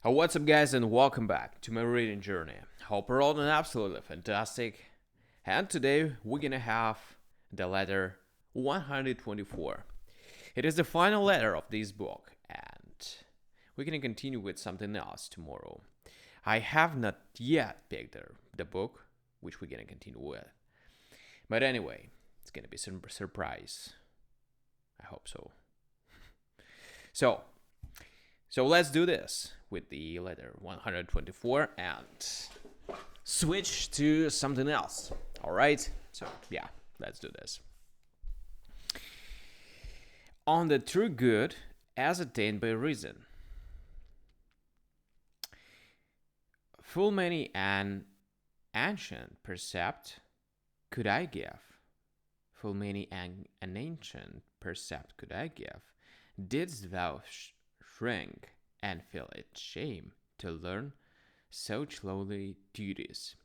What's up, guys, and welcome back to my reading journey. Hope you're all doing absolutely fantastic. And today we're gonna have the letter 124. It is the final letter of this book, and we're gonna continue with something else tomorrow. I have not yet picked the book, which we're gonna continue with. But anyway, it's gonna be some surprise. I hope so. So, So let's do this with the letter 124 and switch to something else. All right? So, yeah, let's do this. On the true good as attained by reason. Full many an ancient precept could I give. Full many an ancient precept could I give. Didst thou shrink and feel it shame to learn such lowly duties?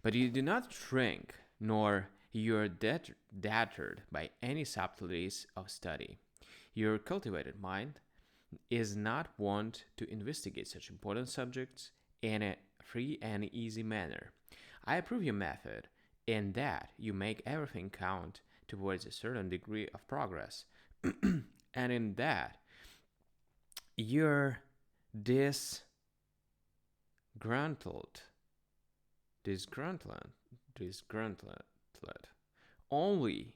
But you do not shrink, nor you are deterred by any subtleties of study. Your cultivated mind is not wont to investigate such important subjects in a free and easy manner. I approve your method in that you make everything count towards a certain degree of progress, and in that you're disgruntled, disgruntled, disgruntled, only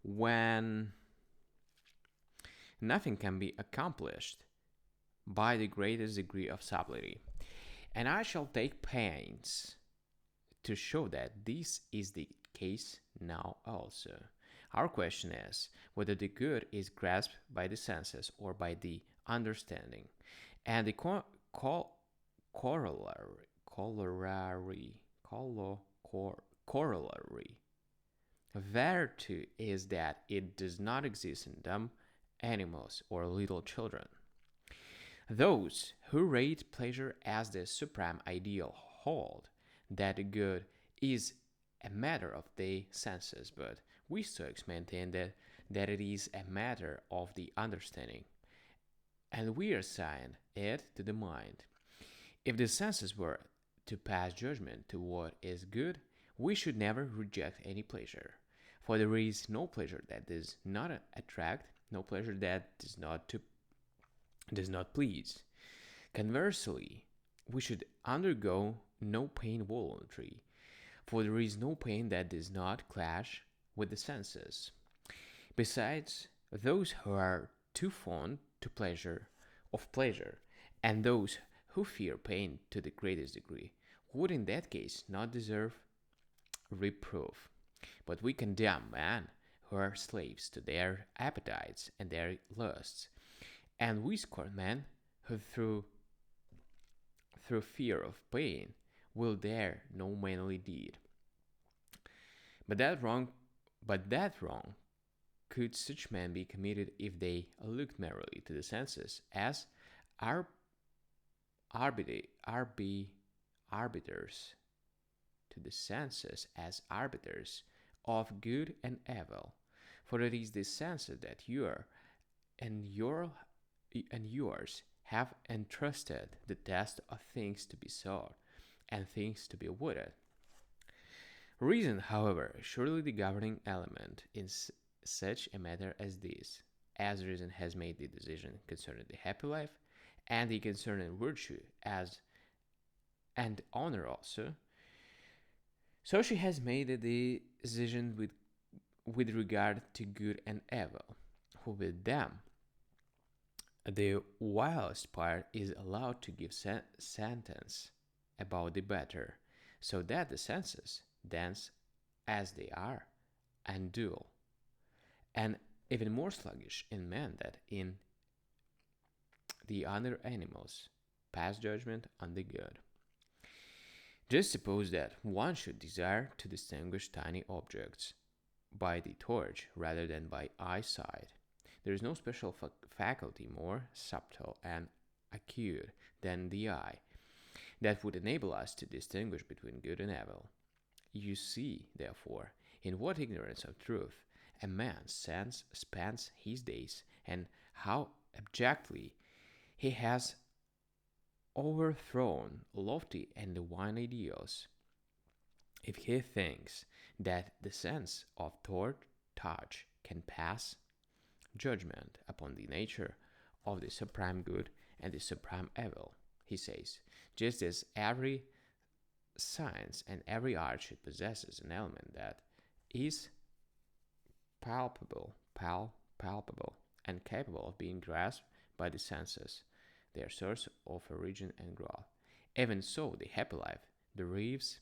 when nothing can be accomplished by the greatest degree of subtlety. And I shall take pains to show that this is the case now also. Our question is whether the good is grasped by the senses or by the understanding. And the corollary thereto is that it does not exist in dumb animals or little children. Those who rate pleasure as the supreme ideal hold that the good is a matter of the senses, but we Stoics maintain that it is a matter of the understanding, and we assign it to the mind. If the senses were to pass judgment to what is good, we should never reject any pleasure, for there is no pleasure that does not attract, no pleasure that does not please. Conversely, we should undergo no pain voluntarily, for there is no pain that does not clash with the senses. Besides, those who are too fond of pleasure, and those who fear pain to the greatest degree, would in that case not deserve reproof. But we condemn men who are slaves to their appetites and their lusts, and we scorn men who through fear of pain will dare no manly deed. But that wrong could such men be committed if they looked merely to the senses as arbiters, to the senses as arbiters of good and evil? For it is the senses that and yours have entrusted the test of things to be sought and things to be avoided. Reason, however, is surely the governing element in such a matter as this, as reason has made the decision concerning the happy life, and the concerning virtue as and honor also, so she has made the decision with regard to good and evil, for with them the wildest part is allowed to give sentence about the better, so that the senses, dense as they are, and dull, and even more sluggish in men than in the other animals, pass judgment on the good. Just suppose that one should desire to distinguish tiny objects by the torch rather than by eyesight. There is no special faculty more subtle and acute than the eye that would enable us to distinguish between good and evil. You see, therefore, in what ignorance of truth a man spends his days, and how abjectly he has overthrown lofty and divine ideals, if he thinks that the sense of thought touch can pass judgment upon the nature of the supreme good and the supreme evil, he says, just as every science and every art should possesses an element that is palpable, and capable of being grasped by the senses, their source of origin and growth. Even so, the happy life derives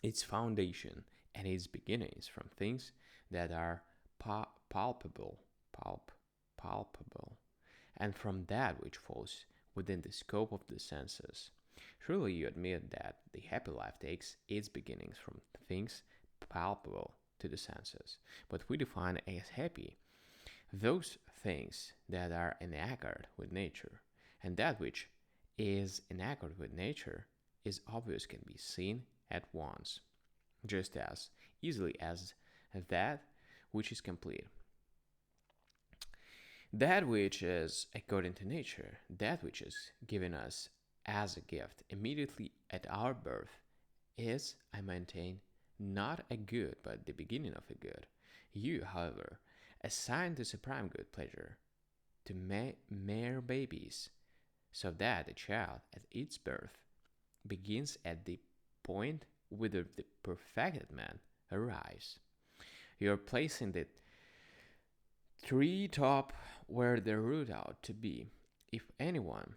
its foundation and its beginnings from things that are palpable, palpable, and from that which falls within the scope of the senses. Surely you admit that the happy life takes its beginnings from things palpable to the senses, but we define as happy those things that are in accord with nature, and that which is in accord with nature is obvious, can be seen at once, just as easily as that which is complete. That which is according to nature, that which is given us as a gift immediately at our birth, is, I maintain, not a good but the beginning of a good. You, however, assign the supreme good pleasure to mere babies, so that the child at its birth begins at the point whither the perfected man arrives. You are placing the tree top where the root ought to be. If anyone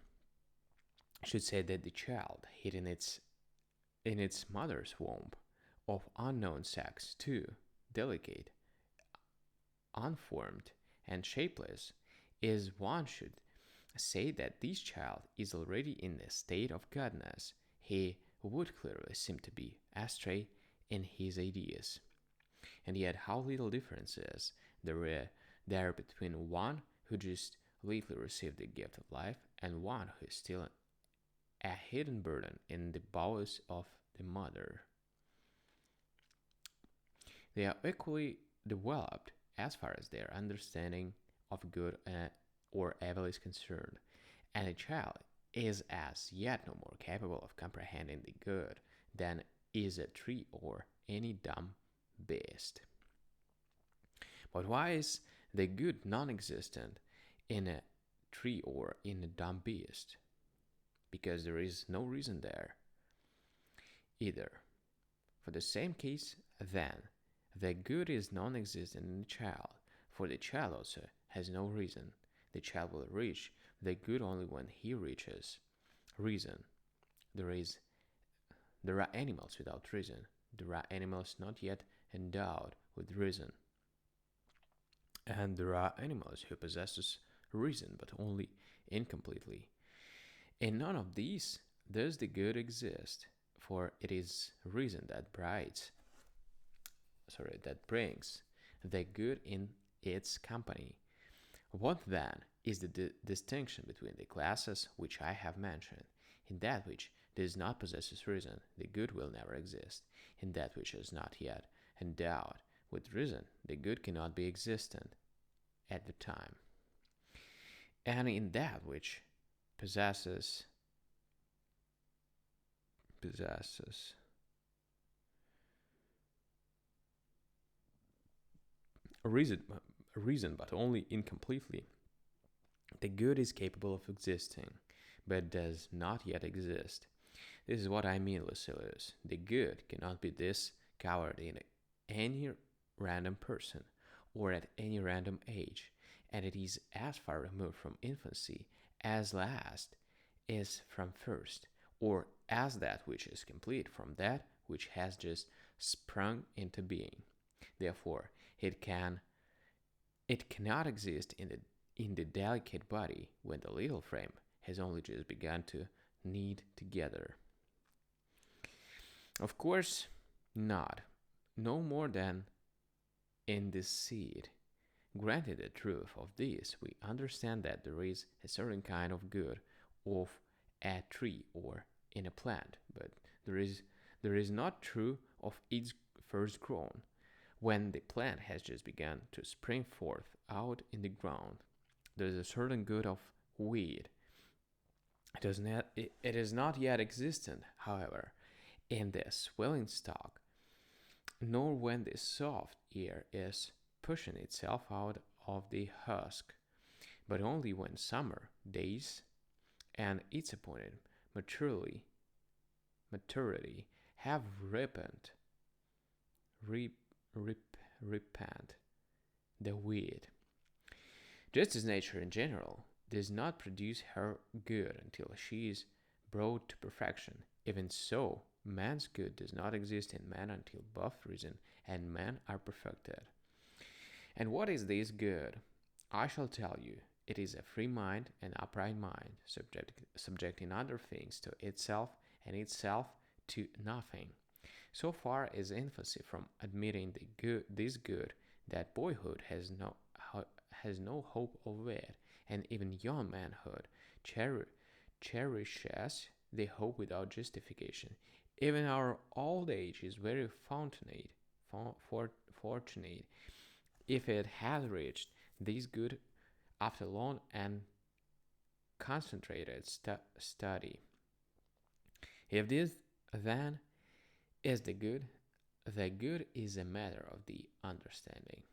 should say that the child hidden in its mother's womb of unknown sex, too delicate, unformed, and shapeless, is one should say that this child is already in a state of godness, he would clearly seem to be astray in his ideas. And yet, how little difference is there between one who just lately received the gift of life and one who is still a hidden burden in the bowels of the mother. They are equally developed as far as their understanding of good or evil is concerned, and a child is as yet no more capable of comprehending the good than is a tree or any dumb beast. But why is the good non existent in a tree or in a dumb beast? Because there is no reason there either. For the same case, then, the good is non existent in the child, for the child also has no reason. The child will reach the good only when he reaches reason. There are animals without reason. There are animals not yet endowed with reason. And there are animals who possess reason but only incompletely. In none of these does the good exist, for it is reason that brings the good in its company. What then is the distinction between the classes which I have mentioned? In that which does not possess reason, the good will never exist. In that which is not yet endowed with reason, the good cannot be existent at the time. And in that which possesses reason but only incompletely, the good is capable of existing, but does not yet exist. This is what I mean, Lucilius. The good cannot be discovered in any random person or at any random age, and it is as far removed from infancy as last is from first, or as that which is complete from that which has just sprung into being. Therefore, it cannot exist in the delicate body when the little frame has only just begun to knead together. Of course, not. No more than in this seed. Granted the truth of this, we understand that there is a certain kind of good of a tree or in a plant, but there is not true of its first grown, when the plant has just begun to spring forth out in the ground. There is a certain good of weed, It is not yet existent, however, in the swelling stalk, nor when the soft ear is pushing itself out of the husk, but only when summer days and its appointed maturity have rip, repent the weed. Just as nature in general does not produce her good until she is brought to perfection, even so, man's good does not exist in man until both reason and man are perfected. And what is this good? I shall tell you. It is a free mind, an upright mind, subjecting other things to itself and itself to nothing. So far is infancy from admitting this good that boyhood has no hope of it, and even young manhood cherishes the hope without justification. Even our old age is very fortunate if it has reached this good after long and concentrated study. If this then is the good is a matter of the understanding.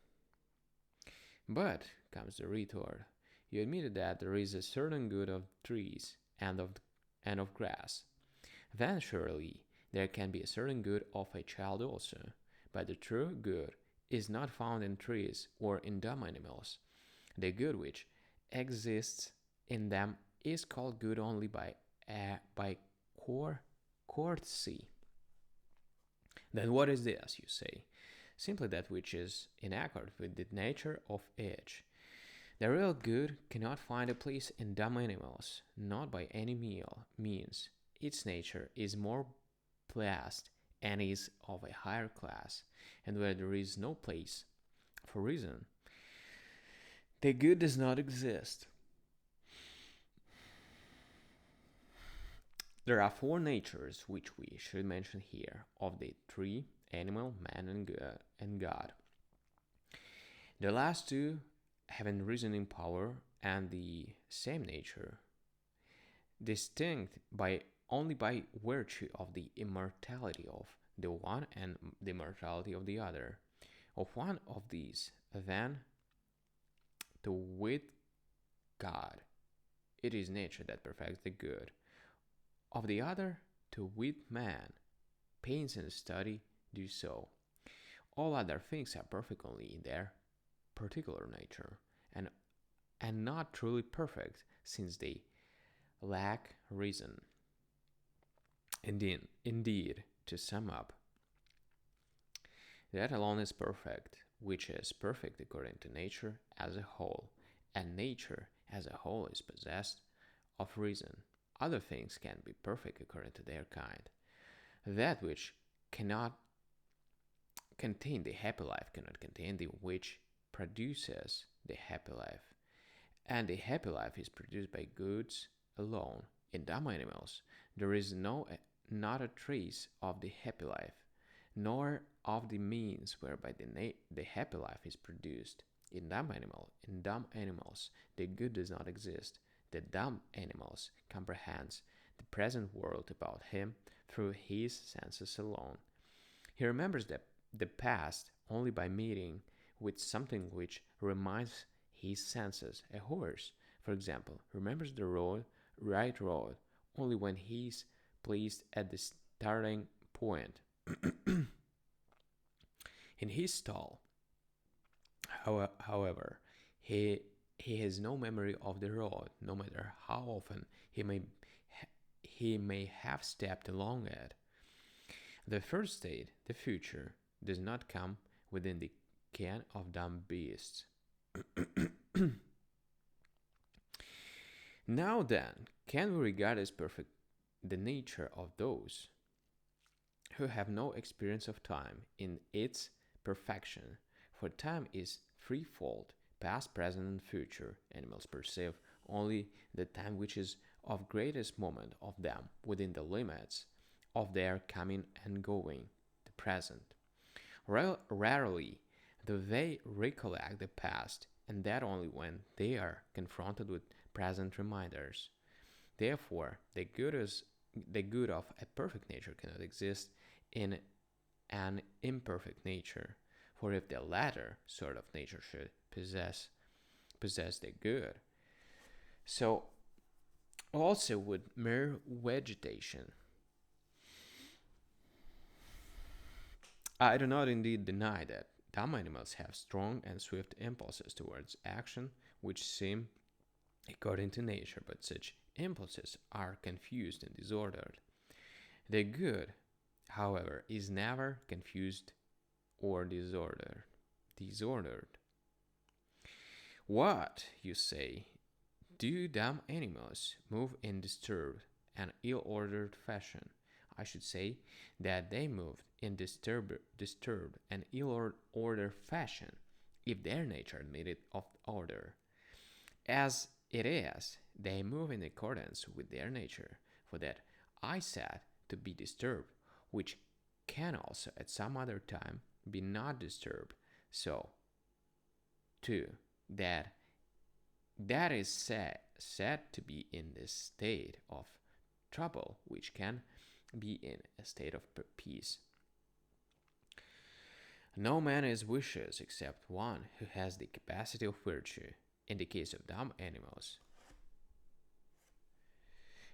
But, comes the retort, you admitted that there is a certain good of trees and of grass. Then surely there can be a certain good of a child also. But the true good is not found in trees or in dumb animals. The good which exists in them is called good only by courtesy. Then what is this, you say? Simply that which is in accord with the nature of each. The real good cannot find a place in dumb animals, not by any means. Its nature is more blessed and is of a higher class, and where there is no place for reason, the good does not exist. There are four natures which we should mention here of the tree, animal, man, and God. The last two having reasoning power and the same nature, distinct only by virtue of the immortality of the one and the immortality of the other. Of one of these, then, to wit God, it is nature that perfects the good. Of the other, to wit man, pains and study do so. All other things are perfect only in their particular nature, and not truly perfect, since they lack reason. Indeed, to sum up, that alone is perfect, which is perfect according to nature as a whole, and nature as a whole is possessed of reason. Other things can be perfect according to their kind. That which cannot contain the happy life cannot contain the which produces the happy life. And the happy life is produced by goods alone. In dumb animals, there is not a trace of the happy life, nor of the means whereby the happy life is produced. In dumb animals, the good does not exist. The dumb animals comprehends the present world about him through his senses alone. He remembers the past only by meeting with something which reminds his senses. A horse, for example, remembers the right road only when he is placed at the starting point. In his stall, however, he has no memory of the road, no matter how often he may have stepped along it. The first state, the future, does not come within the ken of dumb beasts. Now then, can we regard as perfect the nature of those who have no experience of time in its perfection? For time is threefold: past, present, and future. Animals perceive only the time which is of greatest moment of them within the limits of their coming and going, the present. Rarely do they recollect the past, and that only when they are confronted with present reminders. Therefore, the good of a perfect nature cannot exist in an imperfect nature. For if the latter sort of nature should possess the good, so also would mere vegetation. I do not indeed deny that dumb animals have strong and swift impulses towards action, which seem according to nature, but such impulses are confused and disordered. The good, however, is never confused or disordered. What, you say, do dumb animals move in disturbed and ill-ordered fashion? I should say that they moved in disturbed and ill-ordered fashion if their nature admitted of order. As it is, they move in accordance with their nature, for that I said to be disturbed, which can also at some other time be not disturbed, so too that is said to be in this state of trouble, which can be in a state of peace. No man is vicious except one who has the capacity of virtue. In the case of dumb animals,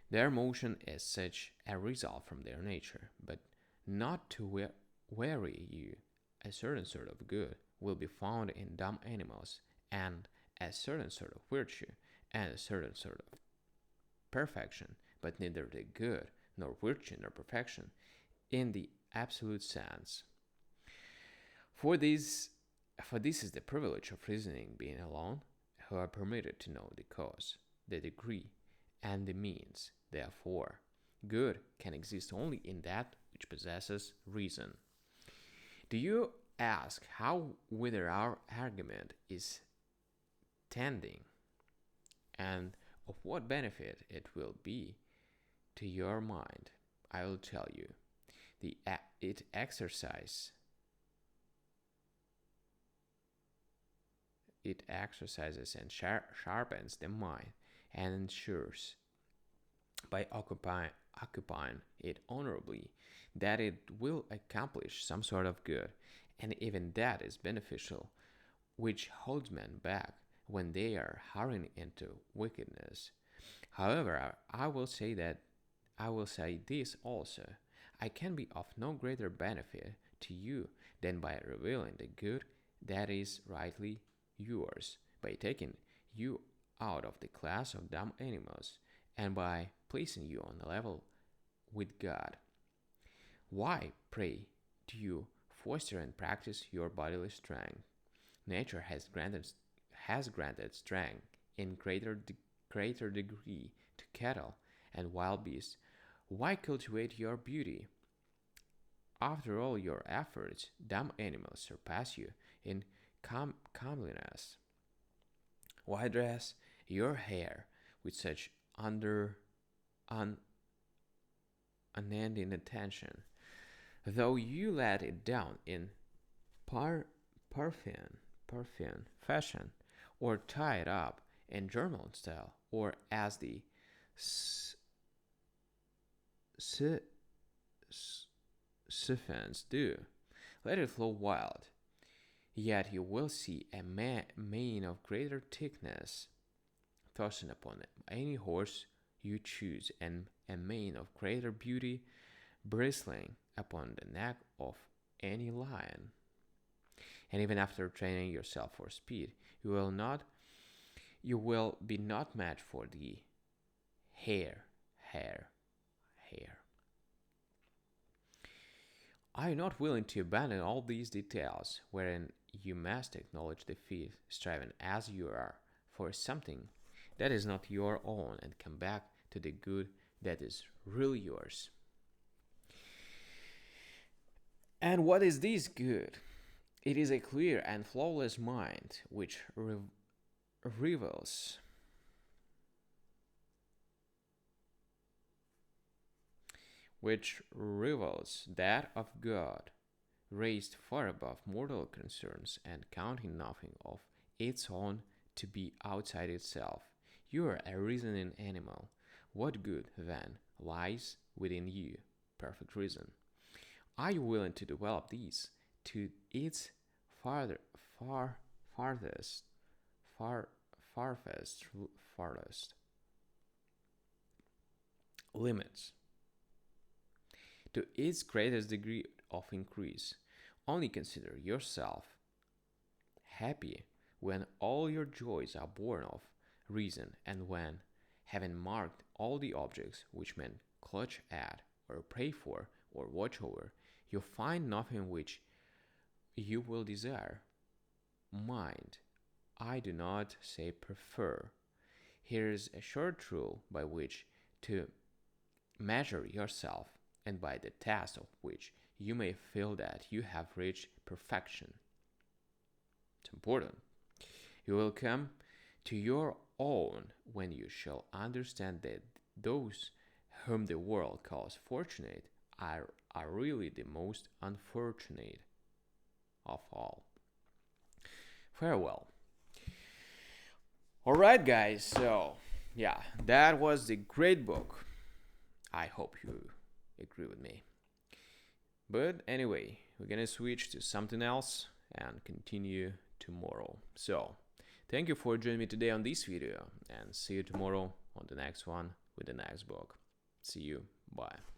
their motion is such a result from their nature, but not to weary you. A certain sort of good will be found in dumb animals, and a certain sort of virtue, and a certain sort of perfection, but neither the good, nor virtue, nor perfection, in the absolute sense. For this is the privilege of reasoning being alone, who are permitted to know the cause, the degree, and the means. Therefore, good can exist only in that which possesses reason. Do you ask how whither our argument is tending, and of what benefit it will be to your mind? I will tell you. It exercises and sharpens the mind, and ensures, by occupying it honorably, that it will accomplish some sort of good, and even that is beneficial, which holds men back when they are hurrying into wickedness. However, I will say this also: I can be of no greater benefit to you than by revealing the good that is rightly yours, by taking you out of the class of dumb animals, and by placing you on a level with God. Why, pray, do you foster and practice your bodily strength? Nature has granted strength in greater degree to cattle and wild beasts. Why cultivate your beauty? After all your efforts, dumb animals surpass you in comeliness. Why dress your hair with such unending attention, though you let it down in Parthian fashion, or tie it up in German style, or as the Siphons do? Let it flow wild. Yet you will see a mane of greater thickness fastened upon any horse you choose, and a mane of greater beauty bristling upon the neck of any lion. And even after training yourself for speed, you will be not matched for the hare. I am not willing to abandon all these details, wherein you must acknowledge defeat, striving as you are for something that is not your own, and come back to the good that is really yours. And what is this good? It is a clear and flawless mind which reveals that of God, raised far above mortal concerns and counting nothing of its own to be outside itself. You are a reasoning animal. What good, then, lies within you? Perfect reason. Are you willing to develop these to its farther, far, farthest, far, farthest limits, to its greatest degree of increase? Only consider yourself happy when all your joys are born of reason, and when, having marked all the objects which men clutch at, or pray for, or watch over, you find nothing which you will desire. Mind, I do not say prefer. Here is a short rule by which to measure yourself, and by the test of which you may feel that you have reached perfection. It's important. You will come to your own when you shall understand that those whom the world calls fortunate are really the most unfortunate of all. Farewell. Alright, guys, so yeah, that was the great book. I hope you agree with me. But anyway, we're gonna switch to something else and continue tomorrow. So, thank you for joining me today on this video, and see you tomorrow on the next one with the next book. See you. Bye.